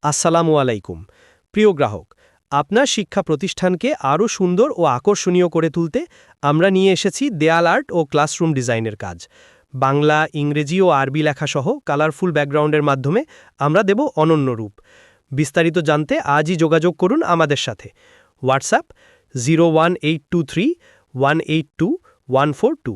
আসসালামু আলাইকুম। প্রিয় গ্রাহক, আপনার শিক্ষা প্রতিষ্ঠানকে আরও সুন্দর ও আকর্ষণীয় করে তুলতে আমরা নিয়ে এসেছি দেয়াল আর্ট ও ক্লাসরুম ডিজাইনের কাজ। বাংলা, ইংরেজি ও আরবি লেখাসহ কালারফুল ব্যাকগ্রাউন্ডের মাধ্যমে আমরা দেব অনন্য রূপ। বিস্তারিত জানতে আজই যোগাযোগ করুন আমাদের সাথে। হোয়াটসঅ্যাপ 01823 182 142